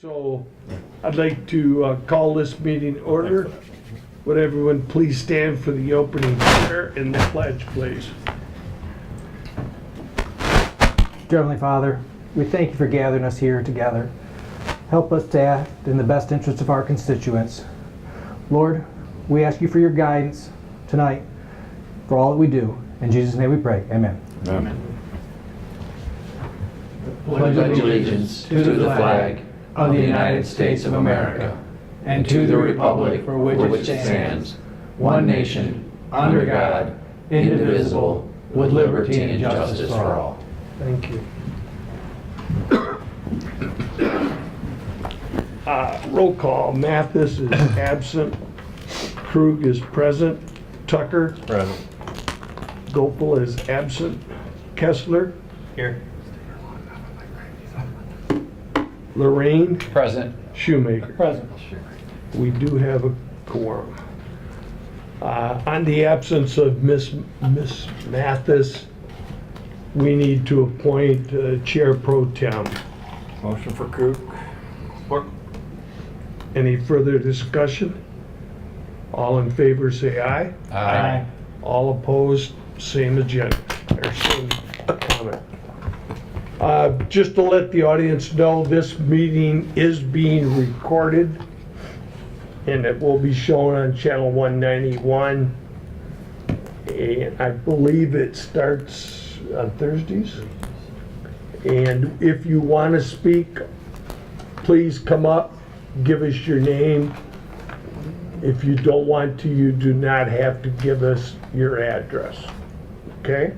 So I'd like to call this meeting order. Would everyone please stand for the opening prayer and the pledge, please? Dear Heavenly Father, we thank you for gathering us here together. Help us to act in the best interest of our constituents. Lord, we ask you for your guidance tonight for all that we do. In Jesus' name we pray. Amen. Amen. Pledge allegiance to the flag of the United States of America and to the republic for which it stands, one nation, under God, indivisible, with liberty and justice for all. Thank you. Roll call. Mathis is absent. Krug is present. Tucker. Present. Gopal is absent. Kessler. Here. Lorraine. Present. Shoemaker. Present. We do have a quorum. On the absence of Miss Mathis, we need to appoint Chair Pro Tem. Motion for Cook. Any further discussion? All in favor say aye. Aye. All opposed, same agenda, or same comment. Just to let the audience know, this meeting is being recorded and it will be shown on channel 191. And I believe it starts on Thursdays. And if you want to speak, please come up, give us your name. If you don't want to, you do not have to give us your address. Okay?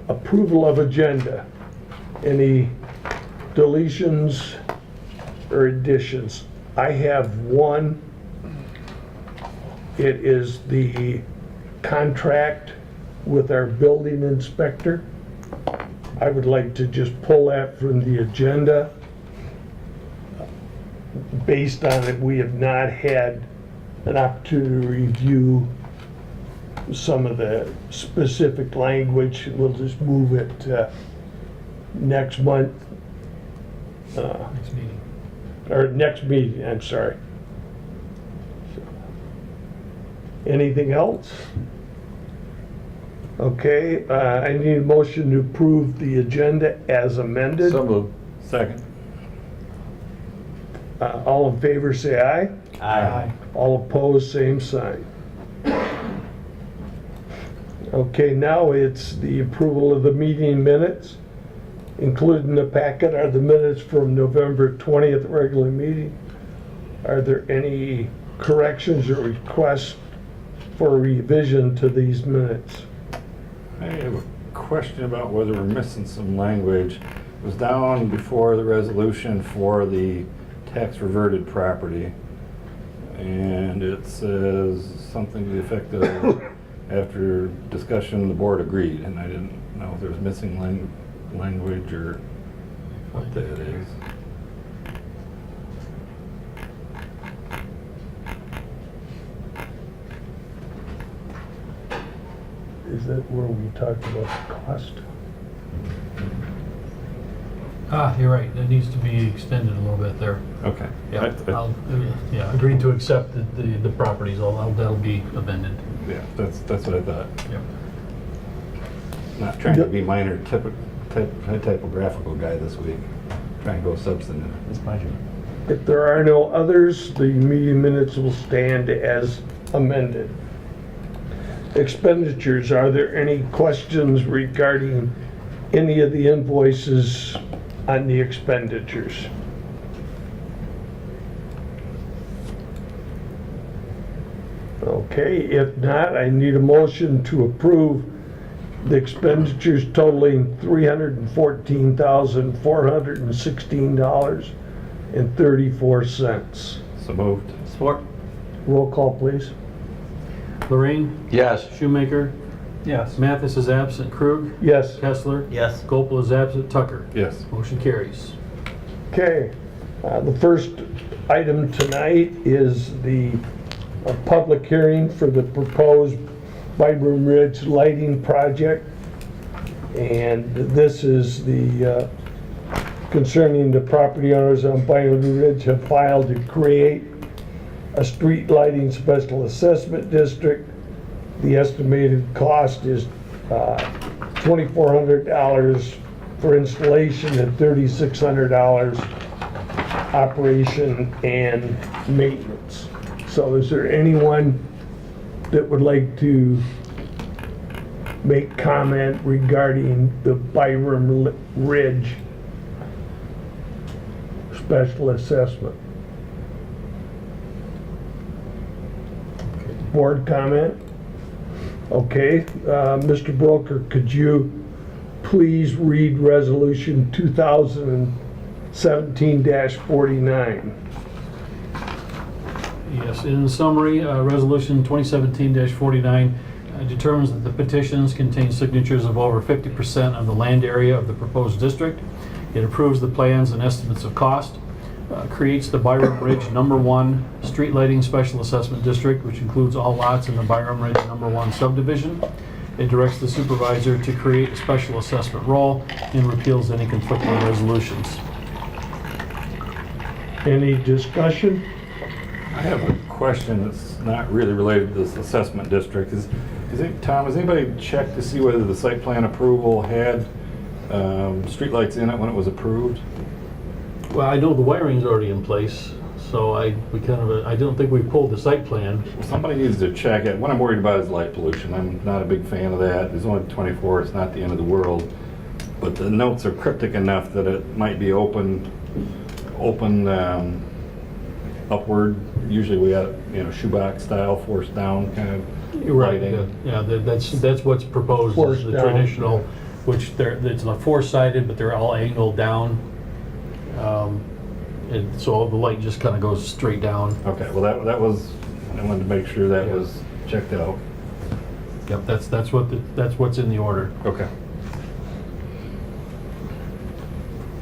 Approval of agenda. Any deletions or additions? I have one. It is the contract with our building inspector. I would like to just pull that from the agenda. Based on it, we have not had an opportunity to review some of the specific language. We'll just move it to next month. Next meeting. Or next meeting, I'm sorry. Anything else? Okay, I need a motion to approve the agenda as amended. So moved. Second. All in favor say aye. Aye. All opposed, same sign. Okay, now it's the approval of the meeting minutes. Included in the packet are the minutes from November 20th regular meeting. Are there any corrections or requests for revision to these minutes? I have a question about whether we're missing some language. It was down before the resolution for the tax reverted property. And it says something to the effect of, after discussion, the board agreed. And I didn't know if there was missing language or what that is. Is that where we talked about the cost? You're right, it needs to be extended a little bit there. Okay. Yeah, yeah, agreed to accept the properties, that'll be amended. Yeah, that's what I thought. Yep. Not trying to be minor typographical guy this week. Trying to go substantive. It's my job. If there are no others, the meeting minutes will stand as amended. Expenditures, are there any questions regarding any of the invoices on the expenditures? Okay, if not, I need a motion to approve the expenditures totaling $314,416.34. So moved. Support. Roll call, please. Lorraine, Yes. Shoemaker, Yes. Mathis is absent, Krug, Yes. Kessler, Yes. Gopal is absent, Tucker. Yes. Motion carries. Okay, the first item tonight is the public hearing for the proposed Byram Ridge lighting project. And this is the concerning the property owners on Byron Ridge have filed to create a street lighting special assessment district. The estimated cost is $2,400 for installation and $3,600 operation and maintenance. So is there anyone that would like to make comment regarding the Byram Ridge special assessment? Board comment? Okay, Mr. Broker, could you please read resolution 2017-49? Yes, in summary, Resolution 2017-49 determines that the petitions contain signatures of over 50% of the land area of the proposed district. It approves the plans and estimates of cost, creates the Byram Ridge Number 1 Street Lighting Special Assessment District, which includes all lots in the Byram Ridge Number 1 subdivision. It directs the supervisor to create a special assessment roll and repeals any conflicting resolutions. Any discussion? I have a question that's not really related to this assessment district. Tom, has anybody checked to see whether the site plan approval had streetlights in it when it was approved? Well, I know the wiring's already in place, so I don't think we pulled the site plan. Somebody needs to check it. What I'm worried about is light pollution. I'm not a big fan of that. There's only 24, it's not the end of the world. But the notes are cryptic enough that it might be open upward. Usually we have, shoebox style, forced down kind of lighting. Yeah, that's what's proposed, Forced is the down. traditional, which it's a four-sided, but they're all angled down. And so all the light just kind of goes straight down. Okay, well that was, I wanted to make sure that was checked out. Yep, that's what's in the order. Okay.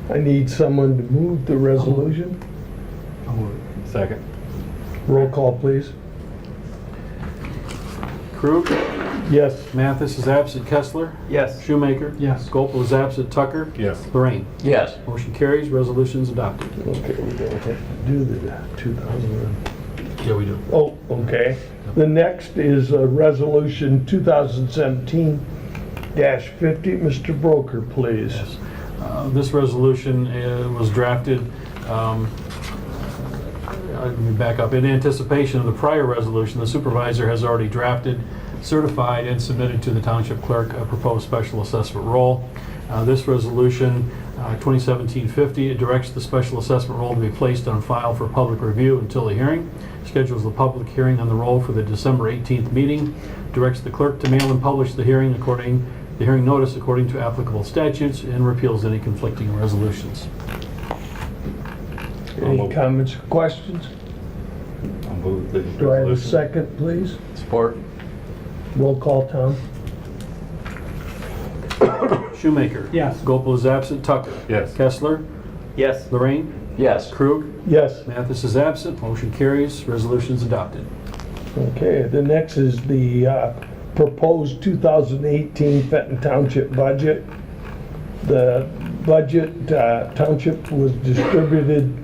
I need someone to move the resolution. Second. Roll call, please. Krug, Yes. Mathis is absent. Kessler, Yes. Shoemaker, Yes. Gopel is absent. Tucker, Yes. Lorraine. Yes. Motion carries. Resolution's adopted. Okay, we don't have to do the 2000. Yeah, we do. Oh, okay. The next is resolution 2017-50. Mr. Broker, please. Yes. This resolution was drafted, let me back up, in anticipation of the prior resolution. The supervisor has already drafted, certified, and submitted to the township clerk a proposed special assessment roll. This resolution, 2017-50, it directs the special assessment roll to be placed on file for public review until the hearing, schedules the public hearing on the roll for the December 18th meeting, directs the clerk to mail and publish the hearing notice according to applicable statutes, and repeals any conflicting resolutions. Any comments or questions? I'll move the Do I have a resolution. second, please? Support. Roll call, Tom. Shoemaker. Yes. Gopel is absent. Tucker. Yes. Kessler. Yes. Lorraine. Yes. Krug. Yes. Mathis is absent. Motion carries. Resolution's adopted. Okay, the next is the proposed 2018 Fenton Township budget. The budget township was distributed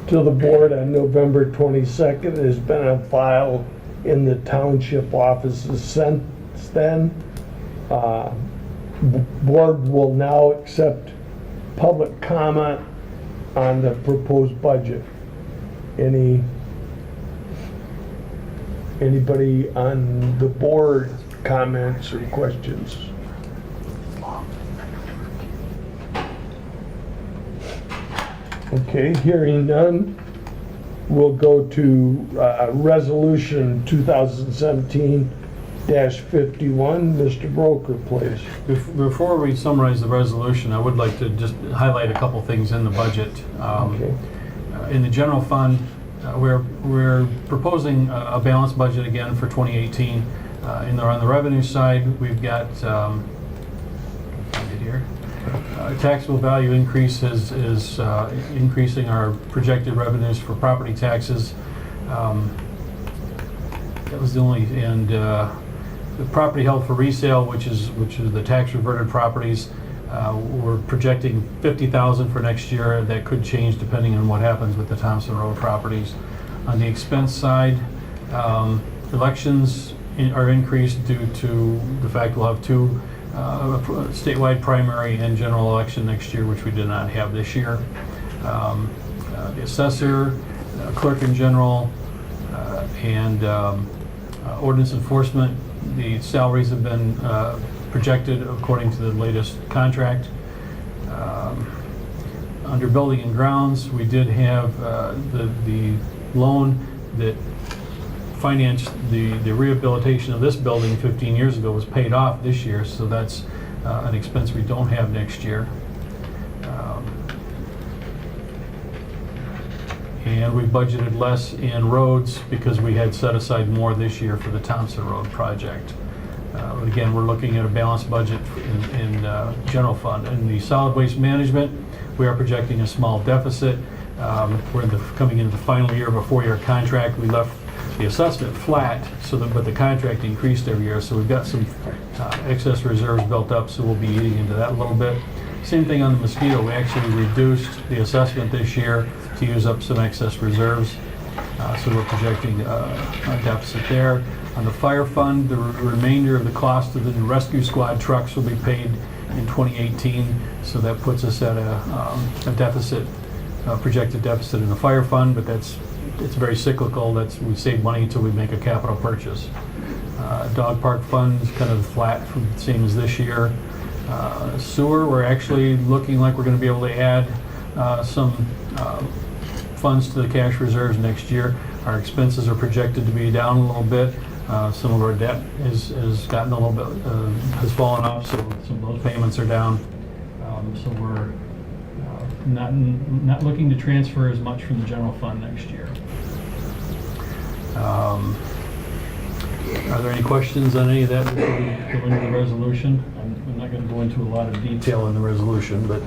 to the board on November 22nd. It has been on file in the township offices since then. Board will now accept public comment on the proposed budget. Anybody on the board comments or questions? Okay, hearing none, we'll go to resolution 2017-51. Mr. Broker, please. Before we summarize the resolution, I would like to just highlight a couple things in the budget. Okay. In the general fund, we're proposing a balanced budget again for 2018. On the revenue side, we've got taxable value increase is increasing our projected revenues for property taxes. That was the only, and the property held for resale, which is the tax reverted properties, We're projecting $50,000 for next year. That could change depending on what happens with the Thompson Road properties. On the expense side, elections are increased due to the fact we'll have two statewide primary and general election next year, which we did not have this year. The assessor, clerk in general, and ordinance enforcement, the salaries have been projected according to the latest contract. Under building and grounds, we did have the loan that financed the rehabilitation of this building 15 years ago was paid off this year, so that's an expense we don't have next year. And we budgeted less in roads because we had set aside more this year for the Thompson Road project. Again, we're looking at a balanced budget in general fund. In the solid waste management, we are projecting a small deficit. We're coming into the final year of a 4-year contract. We left the assessment flat, but the contract increased every year, so we've got some excess reserves built up, so we'll be eating into that a little bit. Same thing on the mosquito. We actually reduced the assessment this year to use up some excess reserves, so we're projecting a deficit there. On the fire fund, the remainder of the cost of the new rescue squad trucks will be paid in 2018, so that puts us at a deficit, projected deficit in the fire fund, but it's very cyclical. We save money until we make a capital purchase. Dog park fund is kind of flat from the same as this year. Sewer, we're actually looking like we're going to be able to add some funds to the cash reserves next year. Our expenses are projected to be down a little bit. Some of our debt has gotten a little bit, has fallen off, so some of those payments are down. So we're not looking to transfer as much from the general fund next year. Are there any questions on any of that before we go into the resolution? I'm not going to go into a lot of detail in the resolution, but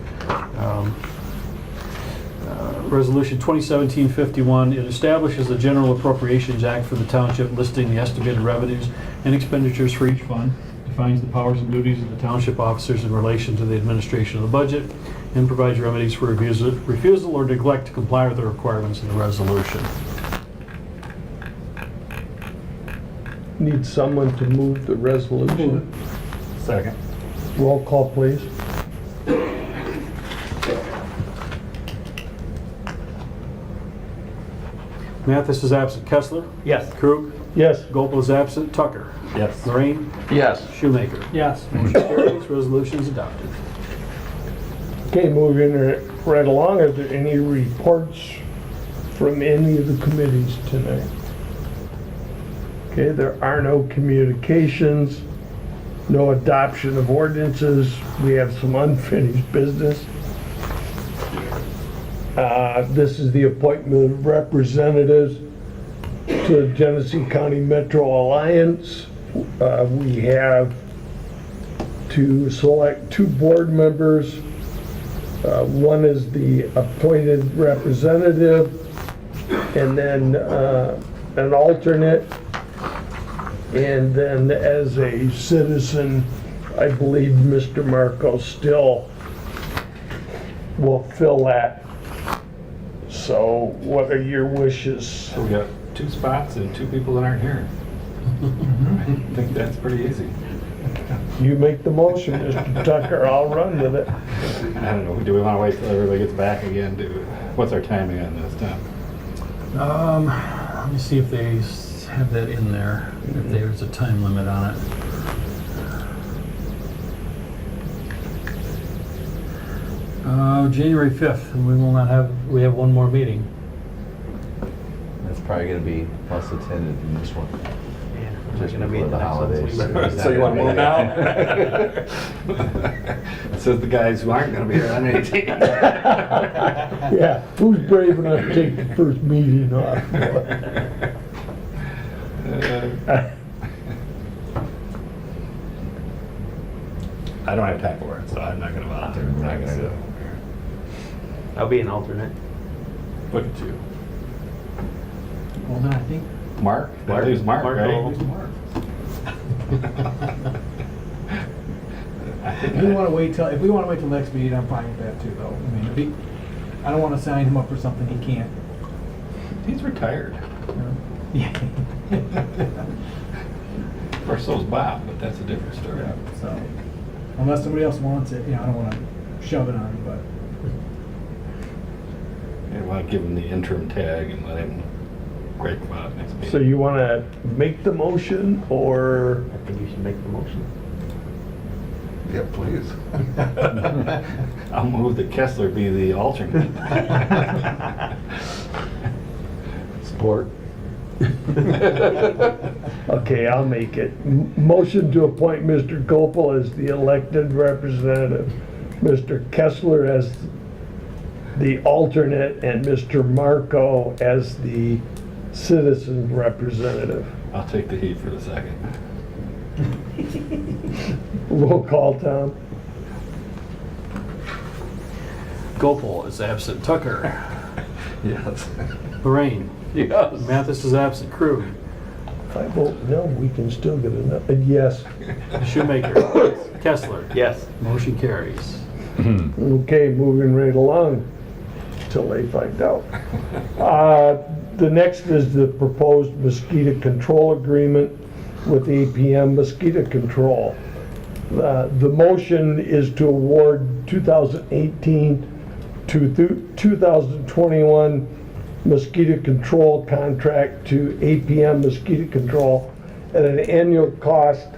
Resolution 2017-51, it establishes a General Appropriations Act for the Township listing the estimated revenues and expenditures for each fund, defines the powers and duties of the Township officers in relation to the administration of the budget, and provides remedies for refusal or neglect to comply with the requirements of the resolution. Need someone to move the resolution. Second. Roll call, please. Mathis is absent. Kessler? Yes. Krug? Yes. Gopel is absent. Tucker? Yes. Lorraine? Yes. Shoemaker? Yes. Motion carries. Resolution is adopted. Okay, moving right along. Are there any reports from any of the committees tonight? Okay, there are no communications, no adoption of ordinances. We have some unfinished business. This is the appointment of representatives to the Genesee County Metro Alliance. We have to select 2 board members. One is the appointed representative, and then an alternate. And then as a citizen, I believe Mr. Marco still will fill that. So what are your wishes? So we got 2 spots and 2 people that aren't here. I think that's pretty easy. You make the motion, Mr. Tucker, I'll run with it. I don't know, do we want to wait till everybody gets back again? What's our timing on this, Tom? Let me see if they have that in there, if there's a time limit on it. January 5th, and we have one more meeting. That's probably going to be plus attended in this one. Just gonna be before the holidays. So you want to move now? It says the guys who aren't going to be here on 18. Yeah, who's brave enough to take the first meeting off? I don't have time for it, so I'm not going to volunteer. I'm not gonna do it. I'll be an alternate. Look at you. Well, then I think Mark? That leaves Mark, right? Mark. If we want to wait till next meeting, I'm fine with that too, though. I mean, I don't want to sign him up for something he can't. He's retired. Yeah. Of course, so's Bob, but that's a different story. So, unless somebody else wants it, I don't want to shove it on him, but. I want to give him the interim tag and let him break him out next meeting. So you want to make the motion, or? I think you should make the motion. Yeah, please. I'll move that Kessler be the alternate. Support. Okay, I'll make it. Motion to appoint Mr. Gopel as the elected representative, Mr. Kessler as the alternate, and Mr. Marco as the citizen representative. I'll take the heat for the second. Roll call, Tom. Gopel is absent. Tucker. Yes. Lorraine. Yes. Mathis is absent. Krug. If I vote no, we can still get another, yes. Shoemaker. Kessler. Yes. Motion carries. Okay, moving right along till they find out. The next is the proposed mosquito control agreement with APM Mosquito Control. The motion is to award 2018 to 2021 mosquito control contract to APM Mosquito Control at an annual cost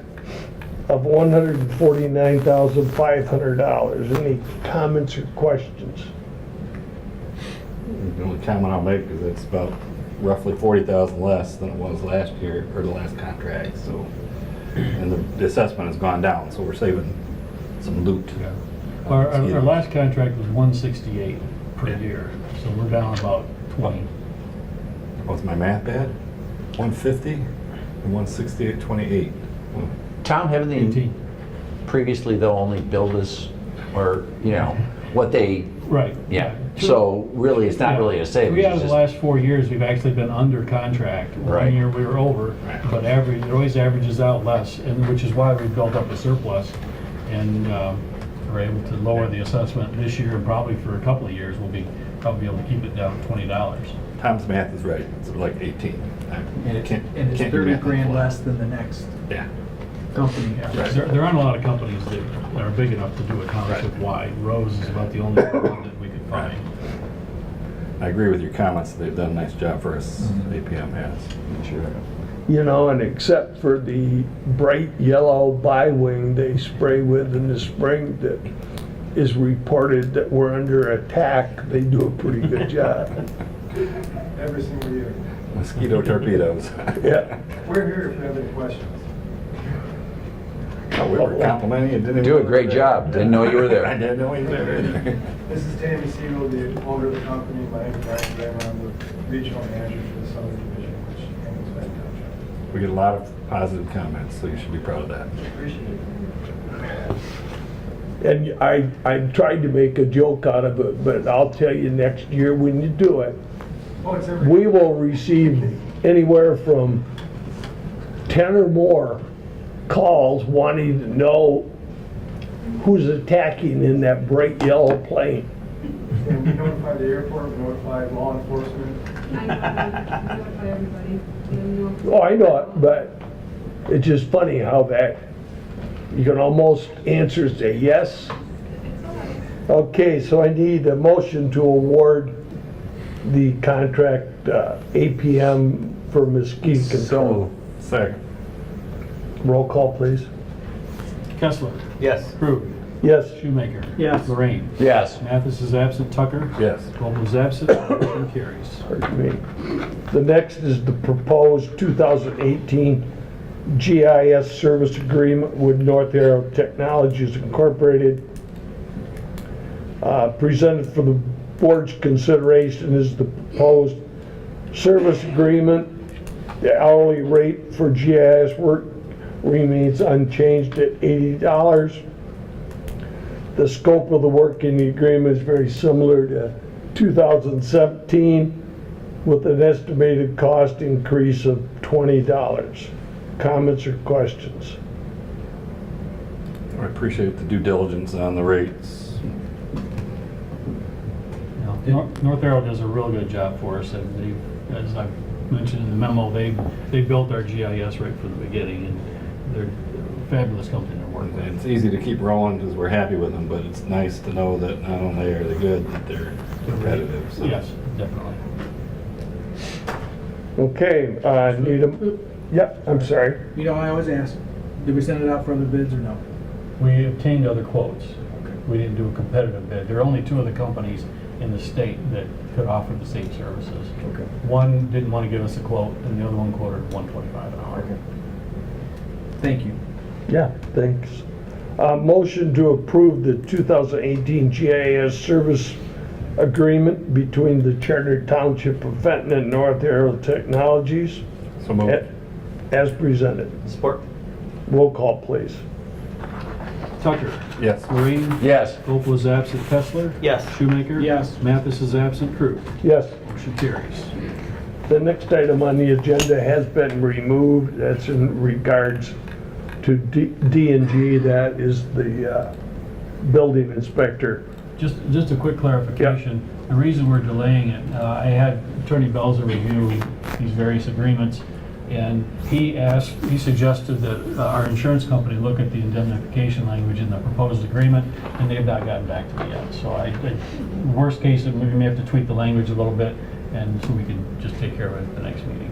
of $149,500. Any comments or questions? The only comment I'll make is it's about roughly 40,000 less than it was last year, or the last contract, so. And the assessment has gone down, so we're saving some loot. Our last contract was 168 per year, so we're down about 20. Was my math bad? 150 and 168, 28. Tom, haven't they 18. previously though only billed us, or, what they, Right. yeah. So really, it's not really a savings. 3 out of it's the just- last 4 years, we've actually been under contract. Right. 1 year we were over, but it always averages out less, and which is why we built up a surplus. And we're able to lower the assessment this year, and probably for a couple of years, we'll probably be able to keep it down to $20. Tom's math is right, it's like 18. And it's Can't do 30 math on the grand fly. less than the next Yeah. company. There aren't a lot of companies that are big enough to do it township-wide. Rose is about the only one that we could find. I agree with your comments, they've done a nice job for us, APM has. Sure. And except for the bright yellow bi-wing they spray with in the spring that is reported that we're under attack, they do a pretty good job. Every single year. Mosquito torpedoes. Yeah. We're here if you have any questions. Oh, we were complimenting you, didn't even. Do a great job. Didn't know you were there. I didn't know you were there either. This is Tammy Siegel, the owner of the company. My name is Brian Kramer. I'm the regional manager for the Southern Division, which handles Fenton Township. We get a lot of positive comments, so you should be proud of that. Appreciate it. And I tried to make a joke out of it, but I'll tell you, next year when you do it, Oh, it's every. we will receive anywhere from 10 or more calls wanting to know who's attacking in that bright yellow plane. And we notify the airport, we notify law enforcement. I notify everybody. Oh, I know it, but it's just funny how that, you can almost answer say yes. Okay, so I need a motion to award the contract APM for mosquito control. Second. Roll call, please. Kessler. Yes. Krug. Yes. Shoemaker. Yes. Lorraine. Yes. Mathis is absent. Tucker. Yes. Gopel is absent. Motion carries. Pardon me. The next is the proposed 2018 GIS service agreement with North Arrow Technologies Incorporated. Presented for the board's consideration is the proposed service agreement. The hourly rate for GIS work remains unchanged at $80. The scope of the work in the agreement is very similar to 2017 with an estimated cost increase of $20. Comments or questions? I appreciate the due diligence on the rates. You know, North Arrow does a real good job for us, and they, as I mentioned in the memo, they built our GIS right from the beginning, and they're a fabulous company to work with. It's easy to keep rolling because we're happy with them, but it's nice to know that not only are they good, that they're competitive. So. Yes, definitely. Okay, need a, yep, I'm sorry. You know, I always ask, did we send it out for other bids or no? We obtained other quotes. We didn't do a competitive bid. There are only two other companies in the state that could offer the same services. Okay. One didn't want to give us a quote, and the other one quoted $125 an hour. Okay. Thank you. Yeah, thanks. Motion to approve the 2018 GIS service agreement between the Chartered Township of Fenton and North Arrow Technologies So moved. as presented. Support. Roll call, please. Tucker? Yes. Lorraine? Yes. Opal is absent. Kessler? Yes. Shoemaker? Yes. Mathis is absent. Crew? Yes. Motion carries. The next item on the agenda has been removed. That's in regards to D&G. That is the building inspector. Just a quick clarification. The reason we're delaying it, I had Attorney Belzer review these various agreements, and he suggested that our insurance company look at the indemnification language in the proposed agreement, and they have not gotten back to me yet. So worst case, we may have to tweak the language a little bit, and so we can just take care of it at the next meeting.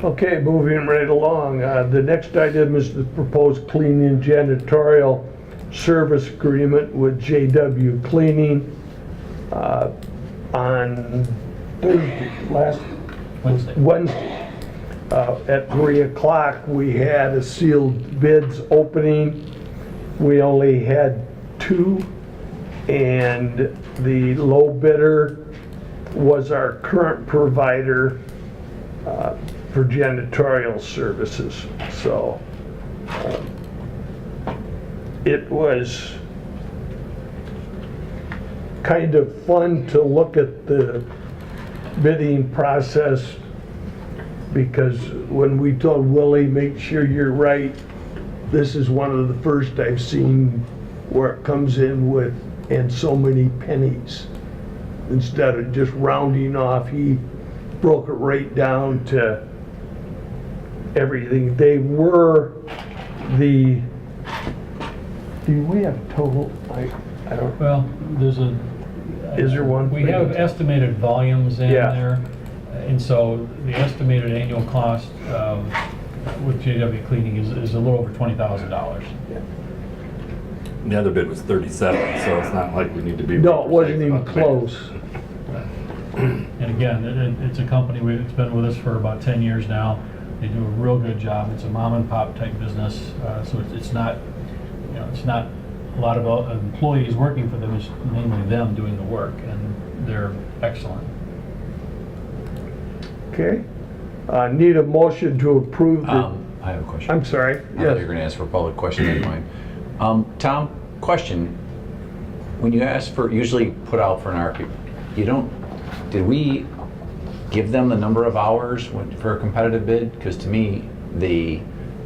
Okay, moving right along. The next item is the proposed cleaning janitorial service agreement with JW Cleaning on last Wednesday. At 3 o'clock, we had a sealed bids opening. We only had 2, and the low bidder was our current provider for janitorial services. So it was kind of fun to look at the bidding process, because when we told Willie, make sure you're right, this is one of the first I've seen where it comes in with and so many pennies. Instead of just rounding off, he broke it right down to everything. They were the, do we have total? I don't, Well, there's a... Is there one? We have estimated volumes in Yeah. there, and so the estimated annual cost with JW Cleaning is a little over $20,000. The other bid was 37, so it's not like we need to be. no, it wasn't even about the bids. close. And again, it's a company that's been with us for about 10 years now. They do a real good job. It's a mom and pop type business, so it's not, it's not a lot of employees working for them. It's mainly them doing the work, and they're excellent. Okay. Need a motion to approve the, I have a question. I'm sorry, I thought you were yes. going to ask for a public question anyway. Tom, question. When you ask for, usually put out for an RFP, did we give them the number of hours for a competitive bid? Because to me, the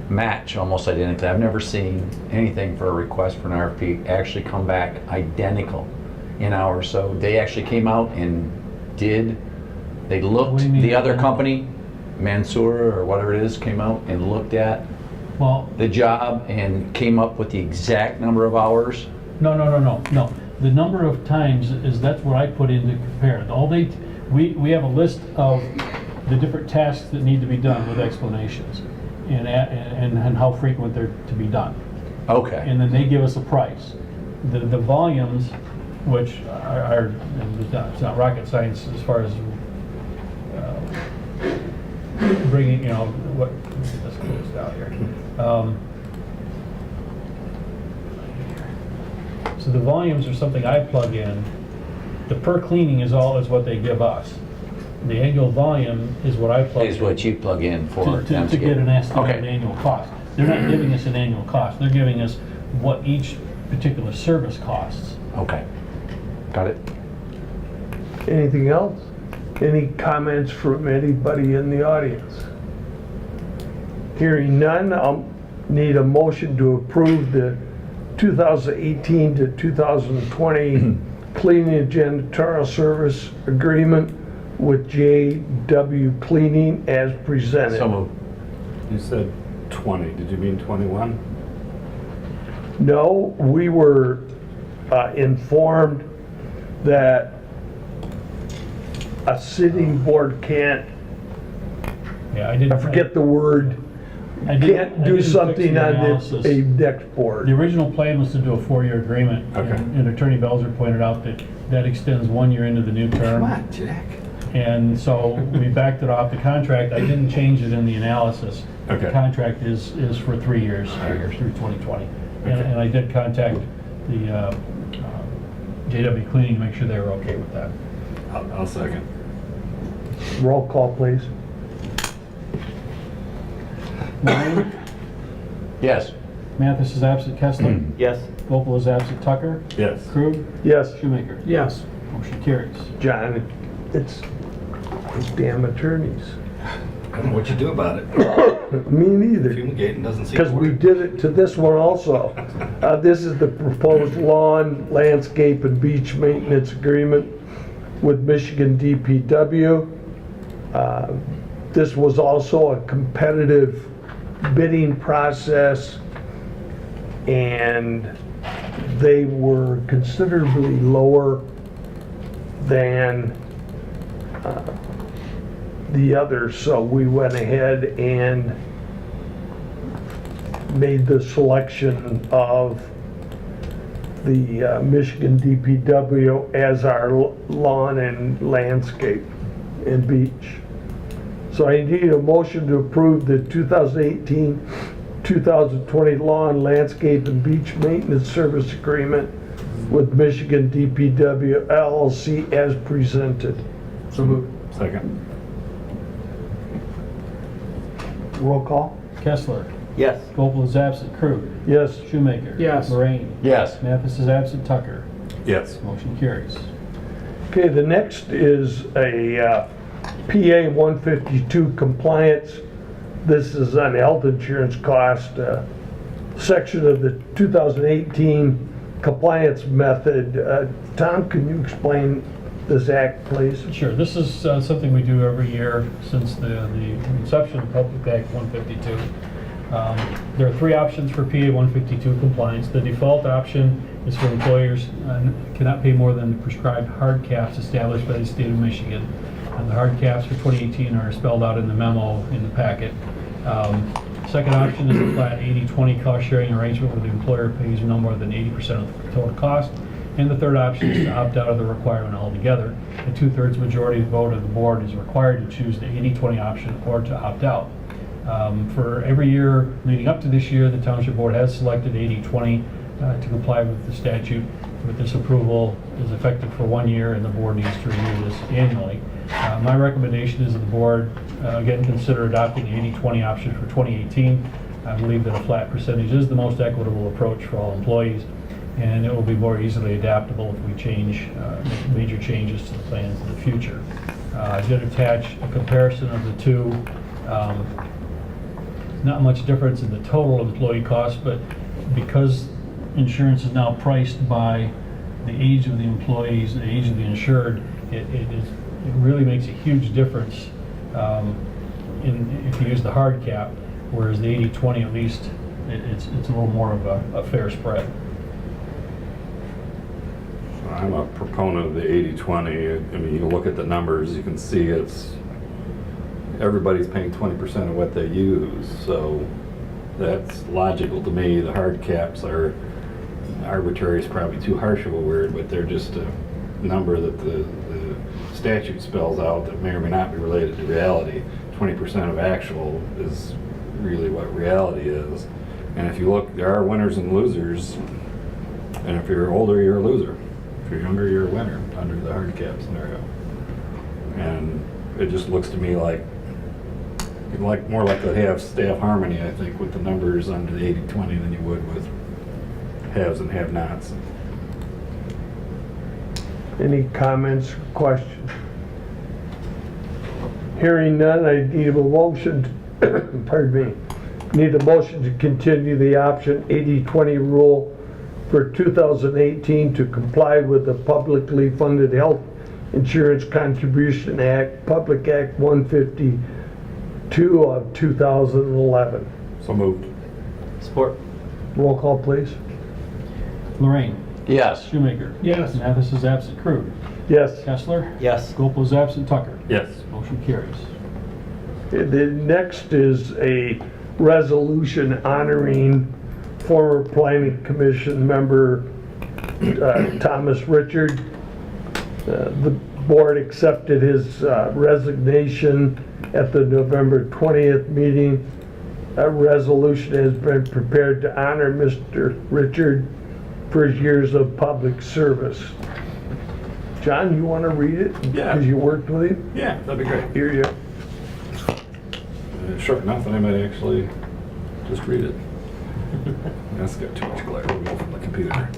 match almost identical. I've never seen anything for a request for an RFP actually come back identical in hours. So they actually came out and they looked, What do you mean? the other company, Mansour or whatever it is, came out and looked at Well, the job and came up with the exact number of hours? no. The number of times that's what I put in to compare. We have a list of the different tasks that need to be done with explanations and how frequent they're to be done. Okay. And then they give us a price. The volumes, which are it's not rocket science as far as bringing, let's close it out here. So the volumes are something I plug in. The per cleaning is what they give us. The annual volume is what I plug in. Is what you plug in for them To get an estimated Okay. annual cost. They're not giving us an annual cost. They're giving us what each particular service costs. Okay. Got it. Anything else? Any comments from anybody in the audience? Hearing none, I'll Need a motion to approve the 2018 to 2020 cleaning and janitorial service agreement with JW Cleaning as presented. So moved. You said 20, did you mean 21? No, we were informed that a sitting board can't, Yeah, I didn't. I forget the word, I didn't- can't I do didn't fix something the on analysis. a next board. The original plan was to do a 4-year agreement. Okay. And Attorney Belzer pointed out that that extends 1 year into the new term. Come on, Jack. And so we backed it off the contract. I didn't change it in the analysis. The Okay. contract is for 3 years, through 2020. And Okay. and I did contact the JW Cleaning to make sure they were okay with that. I'll second. Roll call, please. Moran, Yes. Mathis is absent. Kessler. Yes. Gopal is absent. Tucker. Yes. Krug. Yes, Shoemaker. Yes. Motion carries. John, it's those damn attorneys. I don't know what you do about it. Me neither. Fumigating doesn't seem to Because we work. did it to this one also. This is the proposed lawn, landscape, and beach maintenance agreement with Michigan DPW. This was also a competitive bidding process, and they were considerably lower than the others, so we went ahead and made the selection of the Michigan DPW as our lawn and landscape and beach. So I need a motion to approve the 2018-2020 lawn, landscape, and beach maintenance service agreement with Michigan DPW LLC as presented. So moved. Second. Roll call? Kessler. Yes. Gopal is absent. Krug. Yes. Shoemaker. Yes. Moran. Yes. Mathis is absent. Tucker. Yes. Motion carries. Okay, the next is a PA 152 compliance. This is on health insurance cost, section of the 2018 compliance method. Tom, can you explain this act, please? Sure. This is something we do every year since the inception of Public Act 152. There are 3 options for PA 152 compliance. The default option is for employers cannot pay more than the prescribed hard caps established by the state of Michigan. And the hard caps for 2018 are spelled out in the memo in the packet. Second option is a flat 80-20 cost sharing arrangement where the employer pays no more than 80% of the total cost. And the third option is to opt out of the requirement altogether. A 2/3 majority vote of the board is required to choose the 80-20 option or to opt out. For every year leading up to this year, the Township Board has selected 80-20 to comply with the statute. With this approval is effective for 1 year, and the board needs to review this annually. My recommendation is that the board, again, consider adopting the 80-20 option for 2018. I believe that a flat percentage is the most equitable approach for all employees, and it will be more easily adaptable if we make major changes to the plans in the future. I did attach a comparison of the two. Not much difference in the total employee cost, but because insurance is now priced by the age of the employees, the age of the insured, it really makes a huge difference if you use the hard cap, whereas the 80-20 at least it's a little more of a fair spread. I'm a proponent of the 80-20. I mean, you look at the numbers, you can see everybody's paying 20% of what they use, so that's logical to me. The hard caps are arbitrary, is probably too harsh of a word, but they're just a number that the statute spells out that may or may not be related to reality. 20% of actual is really what reality is. And if you look, there are winners and losers, and if you're older, you're a loser. If you're younger, you're a winner under the hard cap scenario. And it just looks to me like you'd more likely to have staff harmony, I think, with the numbers under the 80-20 than you would with haves and have-nots. Any comments or questions? Hearing none, I need a motion, pardon me, Need a motion to continue the option 80/20 rule for 2018 to comply with the Publicly Funded Health Insurance Contribution Act, Public Act 152 of 2011. So moved. Support. Roll call, please. Lorraine. Yes. Shoemaker. Yes. Mathis is absent. Krug. Yes. Kessler. Yes. Gopel is absent. Tucker. Yes. Motion carries. The next is a resolution honoring former Planning Commission member Thomas Richard. The board accepted his resignation at the November 20th meeting. A resolution has been prepared to honor Mr. Richard for his years of public service. John, you want to read it? Yeah. Because you worked with him? Yeah, that'd be great. Here you Short enough, and I might actually just read it. That's got too much glare removed from the computer.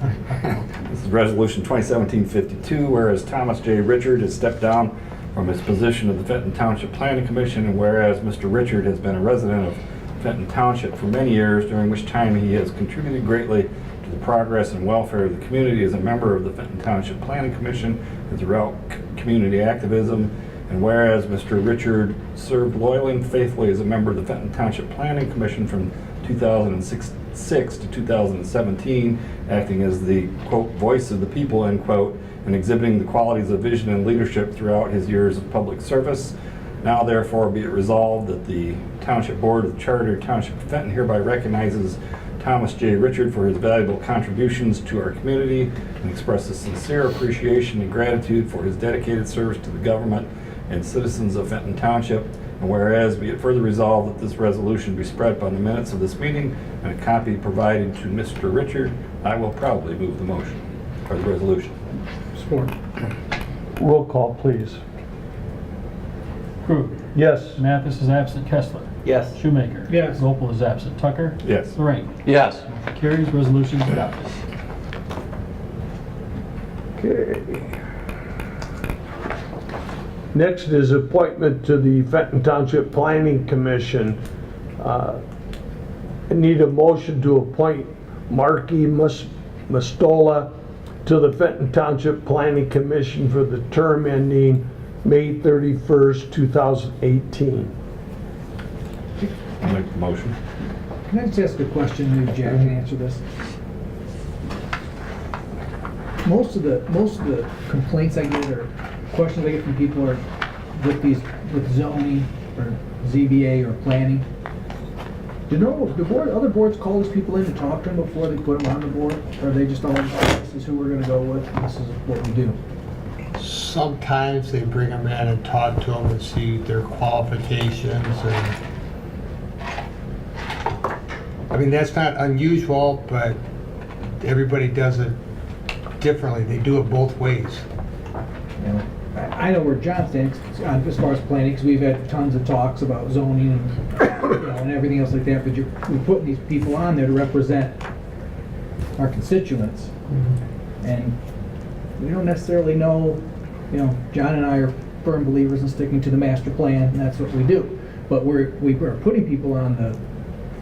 This is Resolution 2017-52, whereas Thomas J. Richard has stepped down from his position of the Fenton Township Planning Commission, and whereas Mr. Richard has been a resident of Fenton Township for many years, during which time he has contributed greatly to the progress and welfare of the community as a member of the Fenton Township Planning Commission and throughout community activism. And whereas Mr. Richard served loyally and faithfully as a member of the Fenton Township Planning Commission from 2006 to 2017, acting as the, quote, voice of the people, end quote, and exhibiting the qualities of vision and leadership throughout his years of public service. Now therefore be it resolved that the Township Board of the Charter Township of Fenton hereby recognizes Thomas J. Richard for his valuable contributions to our community and expresses sincere appreciation and gratitude for his dedicated service to the government and citizens of Fenton Township. And whereas be it further resolved that this resolution be spread upon the minutes of this meeting and a copy provided to Mr. Richard, I will proudly move the motion, or the resolution. Support. go. Roll call, please. Krug. Yes. Mathis is absent. Kessler. Yes. Shoemaker. Yes. Gopel is absent. Tucker. Yes. Lorraine. Yes. Motion carries. Resolution is adopted. Okay. Next is appointment to the Fenton Township Planning Commission. I need a motion to appoint Marky Mastola to the Fenton Township Planning Commission for the term ending May 31st, 2018. I'll make the motion. Can I just ask a question, maybe Jack can answer this? Most of the complaints I get or questions I get from people are with zoning or ZBA or planning. Do other boards call these people in to talk to them before they put them on the board? Or are they just all, this is who we're gonna go with, and this is what we do? Sometimes they bring them in and talk to them and see their qualifications and, I mean, that's not unusual, but everybody does it differently. They do it both ways. You know, I know where John stands as far as planning, because we've had tons of talks about zoning and, and everything else like that, but we're putting these people on there to represent our constituents. And we don't necessarily know, John and I are firm believers in sticking to the master plan, and that's what we do. But we're putting people on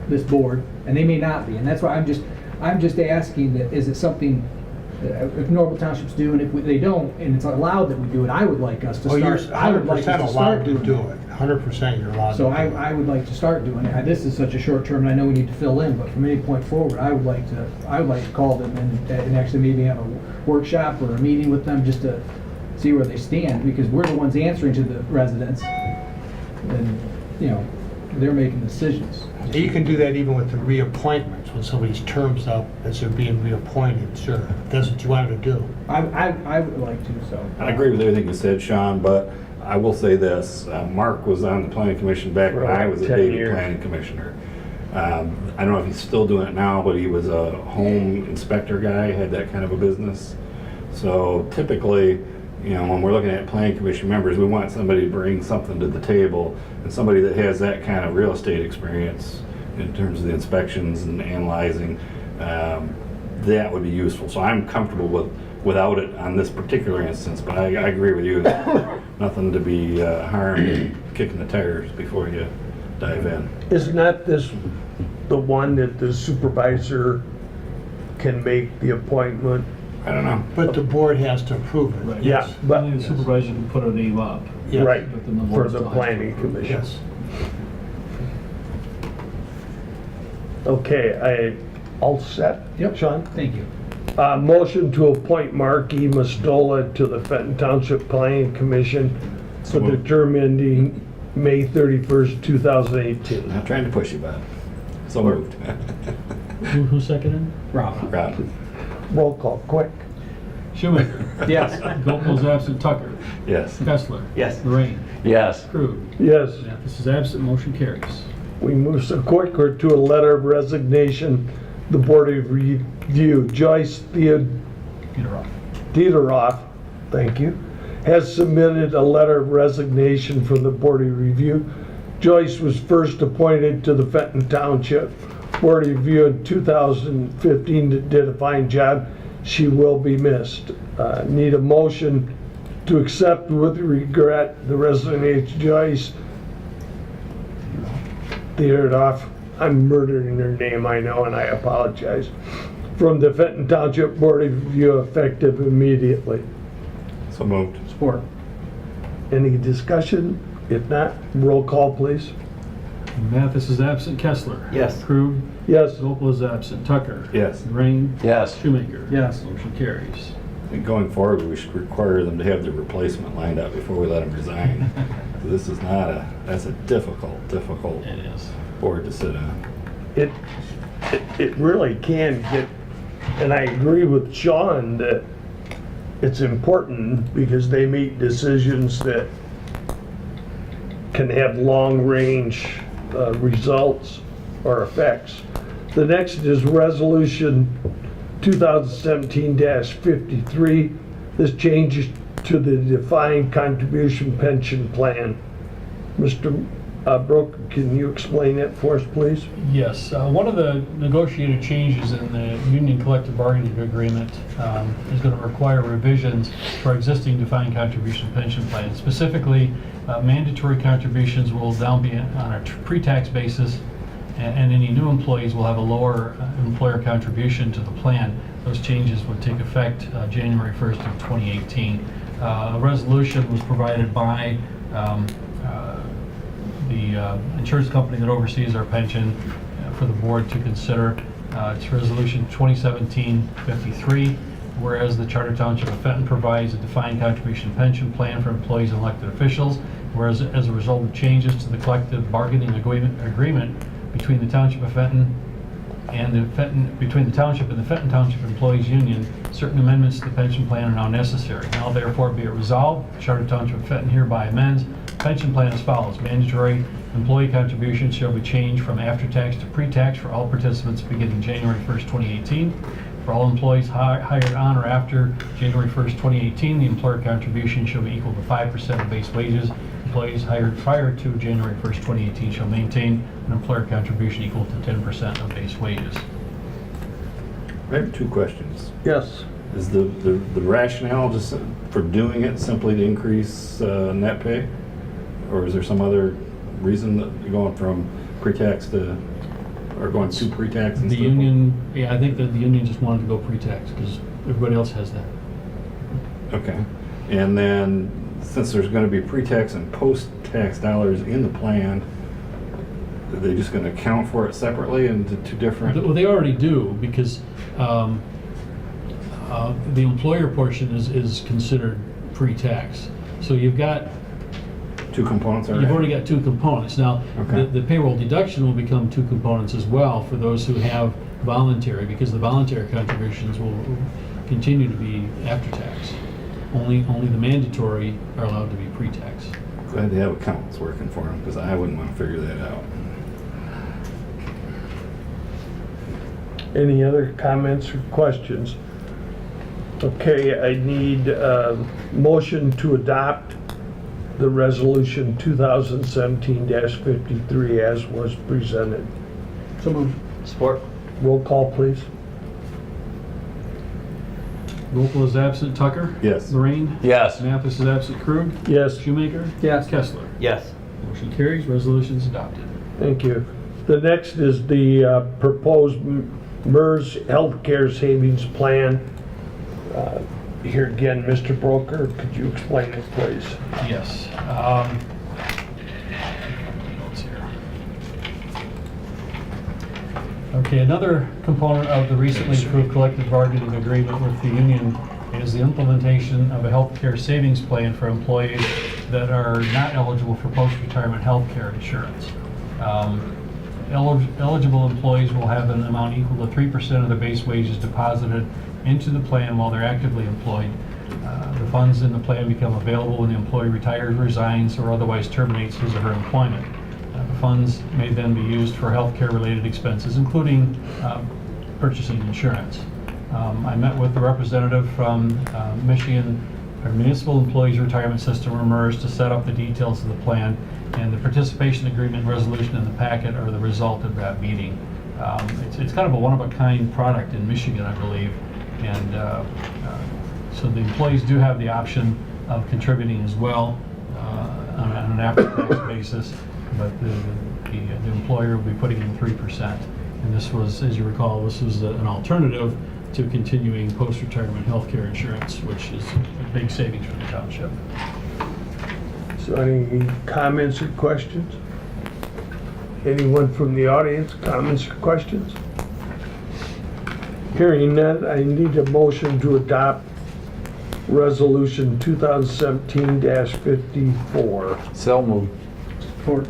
this board, and they may not be, and that's why I'm just asking that, is it something if normal townships do, and if they don't, and it's allowed that we do it, I would like us to Well, start. you're I would like us 100% to allowed start to doing do it. it. 100% you're allowed to So do it. I would like to start doing it. This is such a short term, and I know we need to fill in, but from any point forward, I would like to call them and actually maybe have a workshop or a meeting with them just to see where they stand, because we're the ones answering to the residents, and they're making decisions. You can do that even with the reappointments, when somebody's term's up as they're being reappointed, sure. If that's what you wanted to do. I would like to, so. I agree with everything you said, Sean, but I will say this. Mark was on the planning commission back when I was a 10 David years. planning commissioner. I don't know if he's still doing it now, but he was a home inspector guy, had that kind of a business. So typically, when we're looking at planning commission members, we want somebody to bring something to the table, and somebody that has that kind of real estate experience in terms of the inspections and analyzing, that would be useful. So I'm comfortable without it on this particular instance, but I agree with you. Nothing to be harmed in kicking the tires before you dive in. Isn't that this, the one that the supervisor can make the appointment? I don't know. But the board has to approve it. Right. Yeah, but, Only the supervisor can put a name up. Yes. right, But then the for board the still has to planning approve it. commission. Yes. Okay, all set? Yep. Sean? Thank you. Motion to appoint Mark E. Mastola to the Fenton Township Planning Commission for the moved. term ending May 31st, 2018. Not trying to push you, Bob. So moved. Who seconded? Rob. Rob. Roll call, quick. Shoemaker. Yes. Gopal's absent. Tucker. Yes. Kessler. Yes. Lorraine. Yes. Krug. Yes, Mathis is absent. Motion carries. we move so quick to a letter of resignation. The Board of Review, Joyce Theodoroff, thank you, has submitted a letter of resignation for the Board of Review. Joyce was first appointed to the Fenton Township Board of Review in 2015, did a fine job. She will be missed. Need a motion to accept with regret the resignation of Joyce Theodoroff. I'm murdering her name, I know, and I apologize. From the Fenton Township Board of Review effective immediately. So moved. Support. Any discussion? If not, roll call, please. Mathis is absent. Kessler. Yes. Krug. Yes, Gopal is absent. Tucker. Yes. Lorraine. Yes. Shoemaker. Yes. Motion carries. I think going forward, we should require them to have their replacement lined up before we let them resign. This is not that's a difficult It is. board to sit on. it really can get, and I agree with Sean that it's important because they make decisions that can have long-range results or effects. The next is Resolution 2017-53. This changes to the defined contribution pension plan. Mr. Brook, can you explain it for us, please? Yes, one of the negotiated changes in the union collective bargaining agreement is going to require revisions to our existing defined contribution pension plan. Specifically, mandatory contributions will now be on a pre-tax basis, and any new employees will have a lower employer contribution to the plan. Those changes would take effect January 1st of 2018. A resolution was provided by the insurance company that oversees our pension for the board to consider. It's Resolution 2017-53, whereas the Charter Township of Fenton provides a defined contribution pension plan for employees and elected officials, whereas as a result of changes to the collective bargaining agreement between the Township of Fenton and between the Township and the Fenton Township Employees Union, certain amendments to the pension plan are now necessary. Now therefore be it resolved, Charter Township of Fenton hereby amends pension plan as follows. Mandatory employee contributions shall be changed from after-tax to pre-tax for all participants beginning January 1st, 2018. For all employees hired on or after January 1st, 2018, the employer contribution shall be equal to 5% of base wages. Employees hired prior to January 1st, 2018 shall maintain an employer contribution equal to 10% of base wages. I have two questions. Yes. Is the rationale just for doing it simply to increase net pay? Or is there some other reason that you're going from pre-tax to, or going to pre-tax instead? The union, yeah, I think that the union just wanted to go pre-tax because everybody else has that. Okay. And then, since there's going to be pre-tax and post-tax dollars in the plan, are they just going to account for it separately into two different? Well, they already do because the employer portion is considered pre-tax. So you've got Two components already? You've already got two components. Now, Okay. the payroll deduction will become two components as well for those who have voluntary, because the voluntary contributions will continue to be after tax. Only the mandatory are allowed to be pre-tax. Glad they have accountants working for them, because I wouldn't want to figure that out. Any other comments or questions? Okay, I need a motion to adopt the resolution 2017-53 as was presented. So moved. Support. Roll call, please. Gopal is absent. Tucker? Yes. Lorraine? Yes. Mathis is absent. Krug? Yes. Shoemaker? Yes. Kessler? Yes. Motion carries. Resolution is adopted. Thank you. The next is the proposed MERS Healthcare Savings Plan. Here again, Mr. Broker, could you explain it, please? Yes. Notes here. Okay, another component of the recently approved collective bargaining agreement with the union is the implementation of a healthcare savings plan for employees that are not eligible for post-retirement healthcare insurance. Eligible employees will have an amount equal to 3% of their base wages deposited into the plan while they're actively employed. The funds in the plan become available when the employee retires, resigns, or otherwise terminates his or her employment. The funds may then be used for healthcare-related expenses, including purchasing insurance. I met with the representative from Michigan Municipal Employees Retirement System, or MERS, to set up the details of the plan, and the participation agreement resolution in the packet are the result of that meeting. It's kind of a one-of-a-kind product in Michigan, I believe, and so the employees do have the option of contributing as well on an after-tax basis, but the employer will be putting in 3%. And this was, as you recall, this was an alternative to continuing post-retirement health care insurance, which is a big savings for the township. So any comments or questions? Anyone from the audience, comments or questions? Hearing none, I need a motion to adopt Resolution 2017-54. So moved. Support.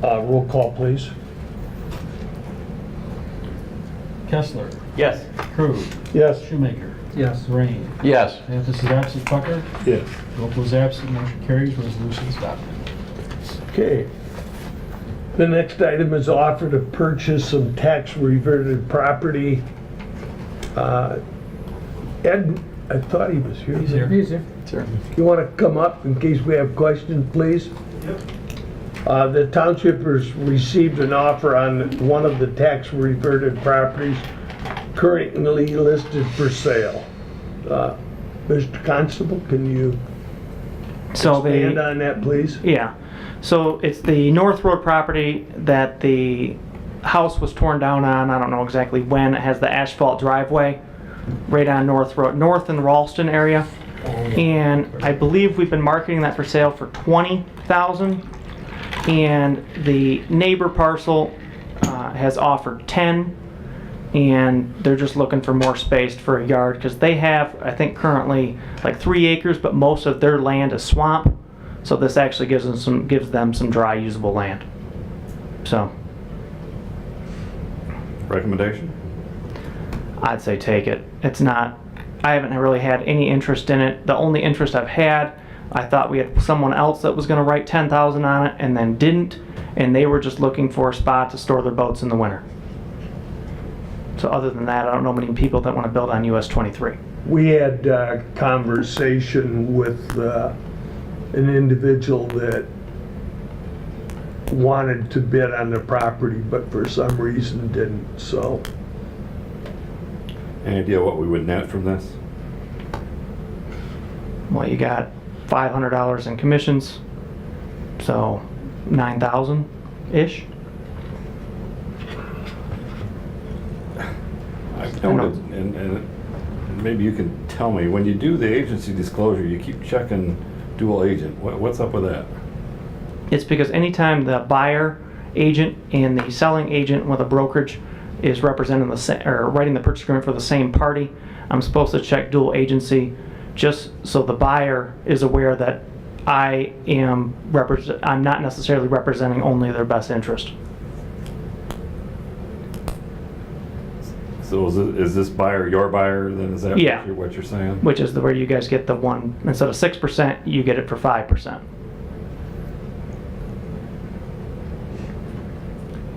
Roll call, please. Kessler. Yes. Krug. Yes. Shoemaker. Yes. Rain. Yes. Mathis is absent. Tucker. Yes. Vogt is absent. Motion carries. Resolution is adopted. Okay. The next item is offer to purchase some tax reverted property. Ed, I thought he was here. He's here. Easy. Sure. You want to come up in case we have questions, please? Yep. The township has received an offer on one of the tax reverted properties currently listed for sale. Mr. Constable, can you So expand on that, please? yeah. So it's the North Road property that the house was torn down on. I don't know exactly when. It has the asphalt driveway right on North Road, north in Ralston area. And I believe we've been marketing that for sale for $20,000. And the neighbor parcel has offered 10, and they're just looking for more space for a yard because they have, I think, currently like 3 acres, but most of their land is swamp. So this actually gives them some dry, usable land. So Recommendation? I'd say take it. It's not, I haven't really had any interest in it. The only interest I've had, I thought we had someone else that was going to write $10,000 on it and then didn't, and they were just looking for a spot to store their boats in the winter. So other than that, I don't know many people that want to build on US 23. We had a conversation with an individual that wanted to bid on the property, but for some reason didn't, so. Any idea what we would net from this? Well, you got $500 in commissions, so 9,000-ish. I've noted, and maybe you can tell me, when you do the agency disclosure, you keep checking dual agent. What's up with that? It's because anytime the buyer agent and the selling agent with a brokerage is representing or writing the purchase agreement for the same party, I'm supposed to check dual agency just so the buyer is aware that I'm not necessarily representing only their best interest. So is this buyer your buyer then? Is that Yeah. what you're saying? Which is where you guys get the one, instead of 6%, you get it for 5%.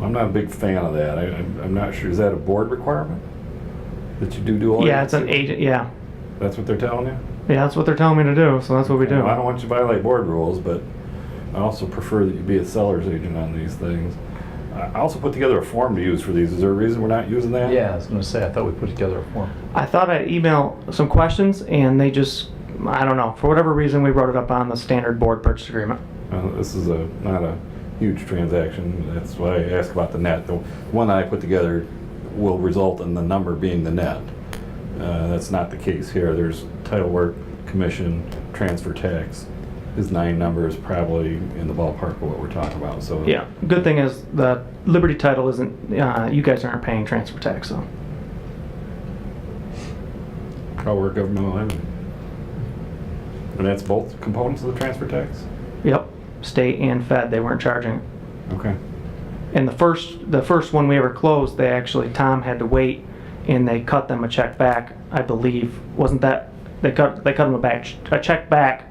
I'm not a big fan of that. I'm not sure. Is that a board requirement? That you do dual Yeah, it's an agency? agent, yeah. That's what they're telling you? Yeah, that's what they're telling me to do, so that's what we do. Well, I don't want you to violate board rules, but I also prefer that you be a seller's agent on these things. I also put together a form to use for these. Is there a reason we're not using that? Yeah, I was going to say, I thought we put together a form. I thought I'd email some questions, and they just, I don't know, for whatever reason, we wrote it up on the standard board purchase agreement. This is not a huge transaction. That's why I asked about the net. The one I put together will result in the number being the net. That's not the case here. There's title work, commission, transfer tax. His 9 number is probably in the ballpark of what we're talking about. So Yeah, good thing is the Liberty title isn't, you guys aren't paying transfer tax, so. Our governmental entity. And that's both components of the transfer tax? Yep, state and fed, they weren't charging. Okay. And the first one we ever closed, they actually, Tom had to wait and they cut them a check back, I believe. Wasn't that, they cut them a check back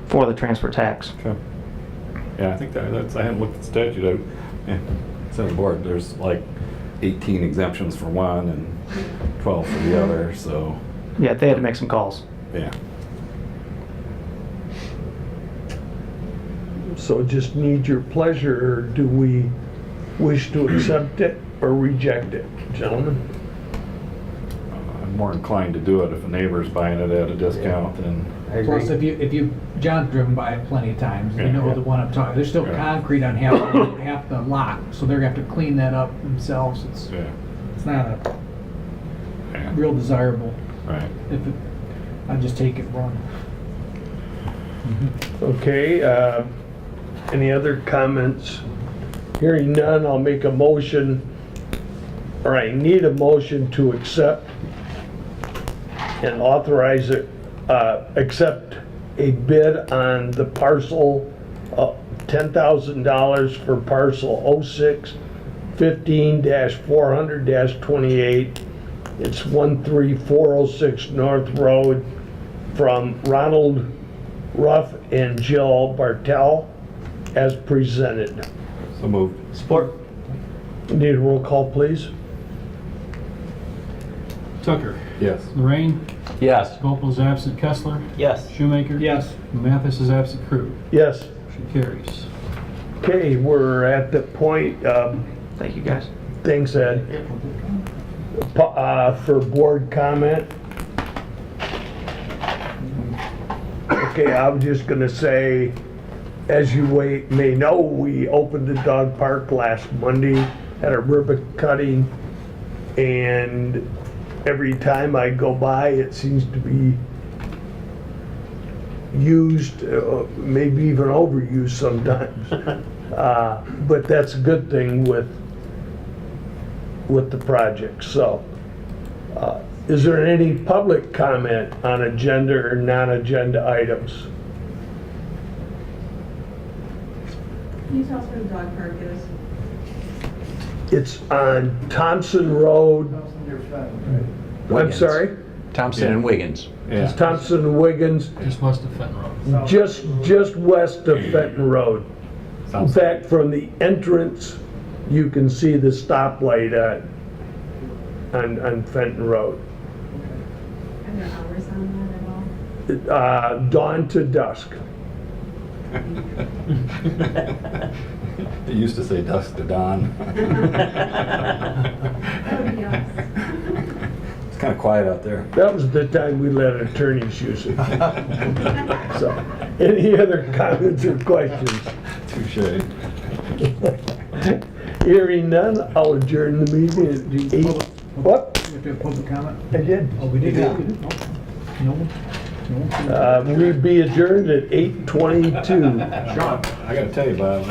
for the transfer tax. Okay. Yeah, I think that's, I hadn't looked at the statute. It's on the board. There's like 18 exemptions for one and 12 for the other, so. Yeah, they had to make some calls. Yeah. So just need your pleasure, or do we wish to accept it or reject it, gentlemen? I'm more inclined to do it if a neighbor's buying it at a discount and. I Plus, agree. if you, John's driven by it plenty of times, you Yeah. know the one I'm talking, there's still Yeah. concrete on half the lot, so they're gonna have to clean that up themselves. Yeah. It's not a Yeah. real desirable. Right. If it, I'd just take it run. Okay, any other comments? Hearing none, I'll make a motion, or I need a motion to accept and authorize it, accept a bid on the parcel, $10,000 for parcel 06-15-400-28. It's 13406 North Road from Ronald Ruff and Jill Bartel as presented. So moved. Support. Need a roll call, please? Tucker. Yes. Lorraine. Yes. Gopal is absent. Kessler. Yes. Shoemaker. Yes. Mathis is absent. Crew. Yes. Motion carries. Okay, we're at the point, Thank you, guys. thanks Ed, for board comment. Okay, I'm just gonna say, as you may know, we opened the dog park last Monday, had a ribbon cutting, and every time I go by, it seems to be used, maybe even overused sometimes. But that's a good thing with the project, so. Is there any public comment on agenda or non-agenda items? Can you tell us where the dog park is? It's on Thompson Road, Near Fenton, I'm Wiggins. sorry, Thompson and Wiggins. it's Yeah. Thompson and Wiggins, Just west of Fenton Road. right? just west of Fenton Road. In Sounds fact, from the entrance, you can see the stoplight on Fenton Road. Are there hours on that at all? Dawn to dusk. It used to say dusk to dawn. That would be us. It's kind of quiet out there. That was the time we let attorneys use it. So, any other comments or questions? Touche. Hearing none, I'll adjourn the meeting at 8. What? We have to have public comment? I did. Oh, we did? Yeah. No one? No one? We'll be adjourned at 8:22. I gotta tell you, Bob,